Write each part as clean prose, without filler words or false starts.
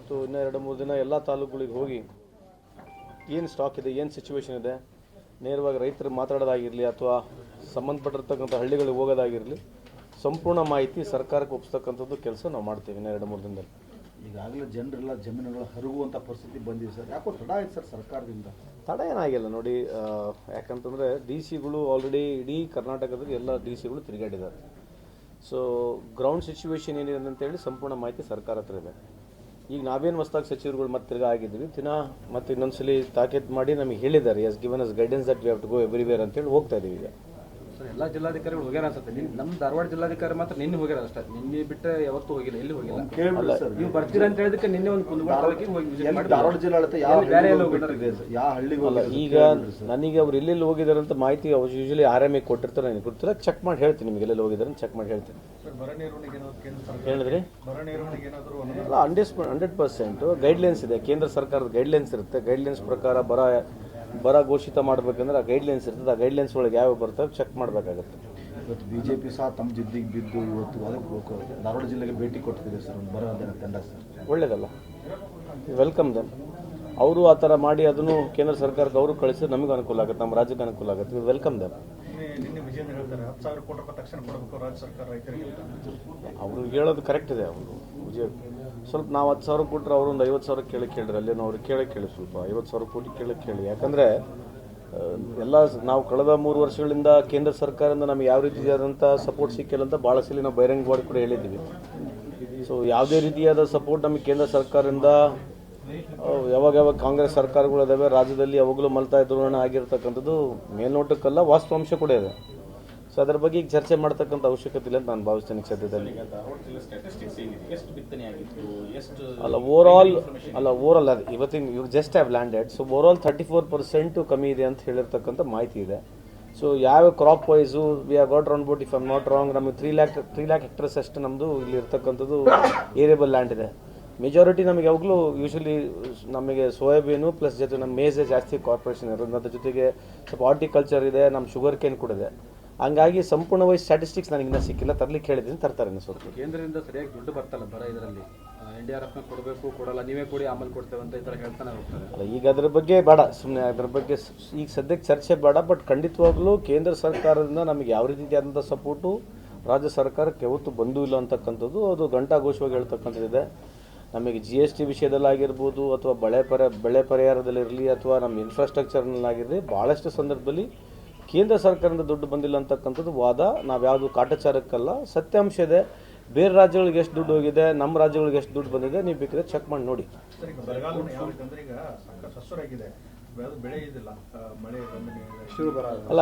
ಇವತ್ತು ಇನ್ನೂ 2-3 ದಿನ ಎಲ್ಲ ತಾಲೂಕುಗಳಿಗೆ ಹೋಗಿ ಏನು ಸ್ಟಾಕ್ ಇದೆ, ಏನು ಸಿಚುವೇಶನ್ ಇದೆ, ನೇರವಾಗಿ ರೈತರು ಮಾತಾಡೋದಾಗಿರಲಿ ಅಥವಾ ಸಂಬಂಧಪಟ್ಟಿರ್ತಕ್ಕಂಥ ಹಳ್ಳಿಗಳಿಗೆ ಹೋಗೋದಾಗಿರಲಿ, ಸಂಪೂರ್ಣ ಮಾಹಿತಿ ಸರ್ಕಾರಕ್ಕೆ ಒಪ್ಪಿಸ್ತಕ್ಕಂಥದ್ದು ಕೆಲಸ ನಾವು ಮಾಡ್ತೀವಿ ಇನ್ನೂ 2-3 ದಿನದಲ್ಲಿ. ಈಗಾಗಲೇ ಜನರೆಲ್ಲ ಜಮೀನುಗಳು ಹರಿಗುವಂಥ ಪರಿಸ್ಥಿತಿ ಬಂದಿದೆ ಸರ್. ಯಾಕೋ ತಡ ಆಯ್ತು ಸರ್ ಸರ್ಕಾರದಿಂದ? ತಡ ಏನಾಗಿಲ್ಲ ನೋಡಿ, ಯಾಕಂತಂದರೆ ಡಿ ಸಿಗಳು ಆಲ್ರೆಡಿ ಇಡೀ ಕರ್ನಾಟಕದಲ್ಲಿ ಎಲ್ಲ ಡಿ ಸಿಗಳು ತಿರುಗಾಡಿದ್ದಾರೆ. ಸೊ ಗ್ರೌಂಡ್ ಸಿಚುವೇಶನ್ ಏನಿದೆ ಅಂತೇಳಿ ಸಂಪೂರ್ಣ ಮಾಹಿತಿ ಸರ್ಕಾರ ಹತ್ರ ಇದೆ. ಈಗ ನಾವೇನು ಹೊಸದಾಗಿ ಸಚಿವರುಗಳು ಮತ್ತೆ ತಿರ್ಗಾ ಆಗಿದ್ವಿ, ಮತ್ತೆ ಇನ್ನೊಂದ್ಸಲಿ ತಾಕೀತು ಮಾಡಿ ನಮಗೆ ಹೇಳಿದ್ದಾರೆ, as given us guidance that we have to go everywhere ಅಂತೇಳಿ ಹೋಗ್ತಾ ಇದೀವಿ. ಈಗ ಸರ್ ಎಲ್ಲ ಜಿಲ್ಲಾಧಿಕಾರಿಗಳು ಹೋಗ್ಯಾರ ಅನ್ಸುತ್ತೆ. ನಮ್ಮ ಧಾರವಾಡ ಜಿಲ್ಲಾಧಿಕಾರಿ ಮಾತ್ರ ನಿನ್ನೆ ಹೋಗ್ಯಾರ ಅಷ್ಟೇ, ನಿನ್ನೆ ಬಿಟ್ಟರೆ ಯಾವತ್ತೂ ಹೋಗಿಲ್ಲ, ಎಲ್ಲಿ ಹೋಗಿಲ್ಲ. ನೀವು ಬರ್ತೀರಾ ಅಂತ ಹೇಳಿದಕ್ಕೆ ನಿನ್ನೆ ಒಂದು ಧಾರವಾಡ ಜಿಲ್ಲಾಡಳಿತ ಯಾವ ಹಳ್ಳಿಗೆ ಈಗ ನನಗೆ ಅವ್ರು ಎಲ್ಲೆಲ್ಲಿ ಹೋಗಿದ್ದಾರೆ ಅಂತ ಮಾಹಿತಿ ಯೂಶಲಿ RMA ಕೊಟ್ಟಿರ್ತಾರೆ, ನನಗೆ ಗೊತ್ತಿಲ್ಲ, ಚೆಕ್ ಮಾಡಿ ಹೇಳ್ತೀನಿ ನಿಮಗೆ ಎಲ್ಲೆಲ್ಲಿ ಹೋಗಿದ್ದಾರೆ ಅಂತ ಚೆಕ್ ಮಾಡಿ ಹೇಳ್ತೀನಿ. ಹೇಳಿದ್ರಿ ಅಲ್ಲ 100% ಗೈಡ್ಲೈನ್ಸ್ ಇದೆ, ಕೇಂದ್ರ ಸರ್ಕಾರದ ಗೈಡ್ಲೈನ್ಸ್ ಇರುತ್ತೆ. ಗೈಡ್ಲೈನ್ಸ್ ಪ್ರಕಾರ ಬರ ಘೋಷಿತ ಮಾಡಬೇಕಂದ್ರೆ ಆ ಗೈಡ್ಲೈನ್ಸ್ ಇರ್ತದೆ, ಆ ಗೈಡ್ಲೈನ್ಸ್ ಒಳಗೆ ಯಾವ ಬರ್ತವೆ ಚೆಕ್ ಮಾಡಬೇಕಾಗುತ್ತೆ. ಇವತ್ತು BJP ಸಹ ತಮ್ಮ ಜಿದ್ದಿಗೆ ಬಿದ್ದು ಇವತ್ತು ಅದಕ್ಕೆ ಧಾರವಾಡ ಜಿಲ್ಲೆಗೆ ಭೇಟಿ ಕೊಟ್ಟಿದೆ ಸರ್, ಒಂದು ಬರೋ ತಂಡ ಸರ್. ಒಳ್ಳೇದಲ್ಲ, ವೆಲ್ಕಮ್ ದೆಮ್. ಅವರು ಆ ಥರ ಮಾಡಿ ಅದನ್ನು ಕೇಂದ್ರ ಸರ್ಕಾರಕ್ಕೆ ಅವರು ಕಳಿಸಿದ್ರೆ ನಮಗೆ ಅನುಕೂಲ ಆಗುತ್ತೆ, ನಮ್ಮ ರಾಜ್ಯಕ್ಕೆ ಅನುಕೂಲ ಆಗುತ್ತೆ. Welcome them. ಅವರು ಹೇಳೋದು ಕರೆಕ್ಟ್ ಇದೆ. ಅವರು ವಿಜಯ್ ಸ್ವಲ್ಪ ನಾವು 10,000 ಕೊಟ್ಟರೆ ಅವರು ಒಂದು 50,000 ಕೇಳಿ ಅಲ್ಲೇನೋ ಅವ್ರು ಕೇಳಿ ಸ್ವಲ್ಪ 50,000 ಕೋಟಿ ಕೇಳಿ. ಯಾಕಂದರೆ ಎಲ್ಲ ನಾವು ಕಳೆದ 3 ವರ್ಷಗಳಿಂದ ಕೇಂದ್ರ ಸರ್ಕಾರದಿಂದ ನಮಗೆ ಯಾವ ರೀತಿಯಾದಂಥ ಸಪೋರ್ಟ್ ಸಿಕ್ಕಿಲ್ಲ ಅಂತ ಭಾಳ ಸಲ ನಾವು ಬಹಿರಂಗವಾಗಿ ಕೂಡ ಹೇಳಿದ್ದೀವಿ. ಸೊ ಯಾವುದೇ ರೀತಿಯಾದ ಸಪೋರ್ಟ್ ನಮಗೆ ಕೇಂದ್ರ ಸರ್ಕಾರದಿಂದ ಯಾವಾಗ ಕಾಂಗ್ರೆಸ್ ಸರ್ಕಾರಗಳು ಇದಾವೆ ರಾಜ್ಯದಲ್ಲಿ ಯಾವಾಗಲೂ ಮಲ್ತಾ ಧೋರಣೆ ಆಗಿರ್ತಕ್ಕಂಥದ್ದು ಮೇಲ್ನೋಟಕ್ಕಲ್ಲ, ವಾಸ್ತವಾಂಶ ಕೂಡ ಇದೆ. ಸೊ ಅದರ ಬಗ್ಗೆ ಈಗ ಚರ್ಚೆ ಮಾಡ್ತಕ್ಕಂಥ ಅವಶ್ಯಕತೆ ಇಲ್ಲ ಅಂತ ನಾನು ಭಾವಿಸ್ತೇನೆ ಸದ್ಯದಲ್ಲಿ. ಓವರಾಲ್ ಅದು ಇವತ್ತಿನ ಇವ್ರು just have landed. So overall 34% ಕಮ್ಮಿ ಇದೆ ಅಂತ ಹೇಳಿರ್ತಕ್ಕಂಥ ಮಾಹಿತಿ ಇದೆ. ಸೊ ಯಾವ crop wise we have got round about, if I am not wrong, ನಮಗೆ 3 lakh ಹೆಕ್ಟರ್ಸ್ ಅಷ್ಟು ನಮ್ಮದು ಇಲ್ಲಿ ಇರ್ತಕ್ಕಂಥದ್ದು ಏರಿಯಬಲ್ ಲ್ಯಾಂಡ್ ಇದೆ. ಮೆಜಾರಿಟಿ ನಮಗೆ ಯಾವಾಗಲೂ ಯೂಶಲಿ ನಮಗೆ ಸೋಯಾಬೀನು ಪ್ಲಸ್ ಜೊತೆ ನಮ್ಮ ಮೇಜೆ ಜಾಸ್ತಿ ಕಾರ್ಪೊರೇಷನ್ ಇರೋದು, ಅದ್ರ ಜೊತೆಗೆ ಸ್ವಲ್ಪ ಹಾರ್ಟಿಕಲ್ಚರ್ ಇದೆ, ನಮ್ಮ ಶುಗರ್ ಕೇನ್ ಕೂಡ ಇದೆ. ಹಂಗಾಗಿ ಸಂಪೂರ್ಣವಾಗಿ ಸ್ಟ್ಯಾಟಿಸ್ಟಿಕ್ಸ್ ನನಗೆ ಇನ್ನೂ ಸಿಕ್ಕಿಲ್ಲ, ತರಲಿಕ್ಕೆ ಹೇಳಿದ್ದೀನಿ, ತರ್ತಾರೆ ಸ್ವಲ್ಪ. ಕೇಂದ್ರದಿಂದ ಸರಿಯಾಗಿ ದುಡ್ಡು ಬರ್ತಲ್ಲ ಬರ ಇದರಲ್ಲಿ, NDRF ಕೊಡಬೇಕು, ಕೊಡಲ್ಲ, ನೀವೇ ಕೊಡಿ ಆಮೇಲೆ ಕೊಡ್ತೇವೆ ಅಂತ ಈ ಥರ ಹೇಳ್ತಾನೆ ಹೋಗ್ತಾರೆ. ಅಲ್ಲ ಈಗ ಅದ್ರ ಬಗ್ಗೆ ಬೇಡ, ಸುಮ್ಮನೆ ಅದ್ರ ಬಗ್ಗೆ ಈಗ ಸದ್ಯಕ್ಕೆ ಚರ್ಚೆ ಬೇಡ. ಬಟ್ ಖಂಡಿತವಾಗ್ಲೂ ಕೇಂದ್ರ ಸರ್ಕಾರದಿಂದ ನಮಗೆ ಯಾವ ರೀತಿಯಾದಂಥ ಸಪೋರ್ಟು ರಾಜ್ಯ ಸರ್ಕಾರಕ್ಕೆ ಯಾವತ್ತೂ ಬಂದೂ ಇಲ್ಲ ಅಂತಕ್ಕಂಥದ್ದು ಅದು ಘಂಟಾಘೋಷವಾಗಿ ಹೇಳ್ತಕ್ಕಂಥದ್ದಿದೆ. ನಮಗೆ GST ವಿಷಯದಲ್ಲಾಗಿರ್ಬೋದು ಅಥವಾ ಬೆಳೆ ಪರಿಹಾರದಲ್ಲಿರಲಿ ಅಥವಾ ನಮ್ಮ ಇನ್ಫ್ರಾಸ್ಟ್ರಕ್ಚರ್ನಲ್ಲಾಗಿರಲಿ ಭಾಳಷ್ಟು ಸಂದರ್ಭದಲ್ಲಿ ಕೇಂದ್ರ ಸರ್ಕಾರದಿಂದ ದುಡ್ಡು ಬಂದಿಲ್ಲ ಅಂತಕ್ಕಂಥದ್ದು ವಾದ. ನಾವ್ಯಾವುದು ಕಾಟಾಚಾರಕ್ಕಲ್ಲ, ಸತ್ಯಾಂಶ ಇದೆ. ಬೇರೆ ರಾಜ್ಯಗಳಿಗೆ ಎಷ್ಟು ದುಡ್ಡು ಹೋಗಿದೆ, ನಮ್ಮ ರಾಜ್ಯಗಳಿಗೆ ಎಷ್ಟು ದುಡ್ಡು ಬಂದಿದೆ, ನೀವು ಬೇಕಾದ್ರೆ ಚೆಕ್ ಮಾಡಿ ನೋಡಿ. ಅಲ್ಲ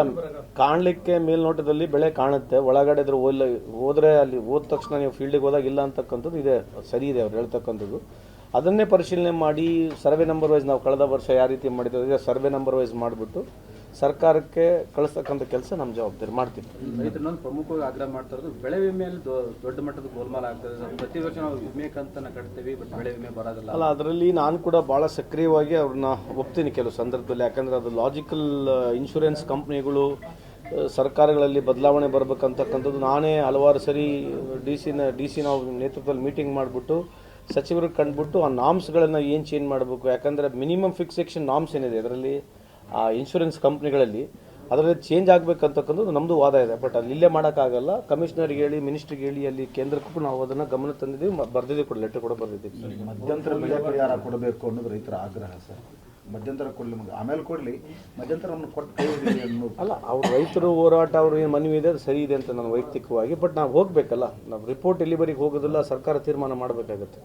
ಕಾಣಲಿಕ್ಕೆ ಮೇಲ್ನೋಟದಲ್ಲಿ ಬೆಳೆ ಕಾಣುತ್ತೆ, ಒಳಗಡೆ ಹೋದ್ರೆ ಅಲ್ಲಿ ಹೋದ ತಕ್ಷಣ ನೀವು ಫೀಲ್ಡಿಗೆ ಹೋದಾಗ ಇಲ್ಲ ಅಂತಕ್ಕಂಥದ್ದು ಇದೆ, ಸರಿ ಇದೆ ಅವ್ರು ಹೇಳ್ತಕ್ಕಂಥದ್ದು. ಅದನ್ನೇ ಪರಿಶೀಲನೆ ಮಾಡಿ ಸರ್ವೆ ನಂಬರ್ ವೈಸ್ ನಾವು ಕಳೆದ ವರ್ಷ ಯಾವ ರೀತಿ ಮಾಡಿದ್ದೇವೆ ಸರ್ವೆ ನಂಬರ್ ವೈಸ್ ಮಾಡಿಬಿಟ್ಟು ಸರ್ಕಾರಕ್ಕೆ ಕಳಿಸ್ತಕ್ಕಂಥ ಕೆಲಸ ನಮ್ಮ ಜವಾಬ್ದಾರಿ ಮಾಡ್ತೀವಿ. ರೈತರನ್ನೊಂದು ಪ್ರಮುಖವಾಗಿ ಆಗ್ರಹ ಮಾಡ್ತಾ ಇರೋದು ಬೆಳೆ ವಿಮೆಯಲ್ಲಿ ದೊಡ್ಡ ಮಟ್ಟದ ಗೋಲ್ಮಾಲ್ ಆಗ್ತದೆ. ಪ್ರತಿ ವರ್ಷ ನಾವು ವಿಮೆ ಕಂತನ್ನು ಕಟ್ತೀವಿ, ಬಟ್ ಬೆಳೆ ವಿಮೆ ಬರೋದಿಲ್ಲ. ಅಲ್ಲ ಅದರಲ್ಲಿ ನಾನು ಕೂಡ ಭಾಳ ಸಕ್ರಿಯವಾಗಿ ಅವ್ರನ್ನ ಒಪ್ತೀನಿ ಕೆಲವು ಸಂದರ್ಭದಲ್ಲಿ. ಯಾಕಂದರೆ ಅದು ಲಾಜಿಕಲ್ ಇನ್ಶೂರೆನ್ಸ್ ಕಂಪ್ನಿಗಳು ಸರ್ಕಾರಗಳಲ್ಲಿ ಬದಲಾವಣೆ ಬರಬೇಕಂತಕ್ಕಂಥದ್ದು ನಾನೇ ಹಲವಾರು ಸರಿ ಡಿ ಸಿ ನಾವು ನೇತೃತ್ವದಲ್ಲಿ ಮೀಟಿಂಗ್ ಮಾಡಿಬಿಟ್ಟು ಸಚಿವರಿಗೆ ಕಂಡುಬಿಟ್ಟು ಆ ನಾಮ್ಸ್ಗಳನ್ನು ಏನು ಚೇಂಜ್ ಮಾಡಬೇಕು. ಯಾಕಂದರೆ ಮಿನಿಮಮ್ ಫಿಕ್ಸೇಷನ್ ನಾಮ್ಸ್ ಏನಿದೆ ಅದರಲ್ಲಿ ಆ ಇನ್ಶೂರೆನ್ಸ್ ಕಂಪ್ನಿಗಳಲ್ಲಿ ಅದರಲ್ಲಿ ಚೇಂಜ್ ಆಗಬೇಕಂತಕ್ಕಂಥದ್ದು ನಮ್ಮದು ವಾದ ಇದೆ. ಬಟ್ ಅಲ್ಲಿ ಇಲ್ಲೇ ಮಾಡೋಕ್ಕಾಗಲ್ಲ. ಕಮಿಷನರ್ಗೆ ಹೇಳಿ, ಮಿನಿಸ್ಟ್ರಿಗೆ ಹೇಳಿ, ಅಲ್ಲಿ ಕೇಂದ್ರಕ್ಕೂ ನಾವು ಅದನ್ನು ಗಮನ ತಂದಿದ್ದೀವಿ, ಬರ್ದಿದ್ದೀವಿ ಕೂಡ, ಲೆಟರ್ ಕೂಡ ಬರ್ದಿದ್ದೀವಿ. ಮಧ್ಯಂತರ ಬೆಳೆ ಪರಿಹಾರ ಕೊಡಬೇಕು ಅನ್ನೋದು ರೈತರ ಆಗ್ರಹ ಸರ್. ಮಧ್ಯಂತರ ಕೊಡಲಿ, ಆಮೇಲೆ ಕೊಡಲಿ, ಮಧ್ಯಂತರವನ್ನು ಕೊಟ್ಟು ಅಲ್ಲ ಅವ್ರ ರೈತರು ಹೋರಾಟ ಅವ್ರು ಏನು ಮನವಿ ಇದೆ ಅದು ಸರಿ ಇದೆ ಅಂತ ನಾನು ವೈಯಕ್ತಿಕವಾಗಿ. ಬಟ್ ನಾವು ಹೋಗಬೇಕಲ್ಲ, ನಾವು ರಿಪೋರ್ಟ್ ಎಲ್ಲಿವರೆಗೆ ಹೋಗೋದಿಲ್ಲ, ಸರ್ಕಾರ ತೀರ್ಮಾನ ಮಾಡಬೇಕಾಗತ್ತೆ.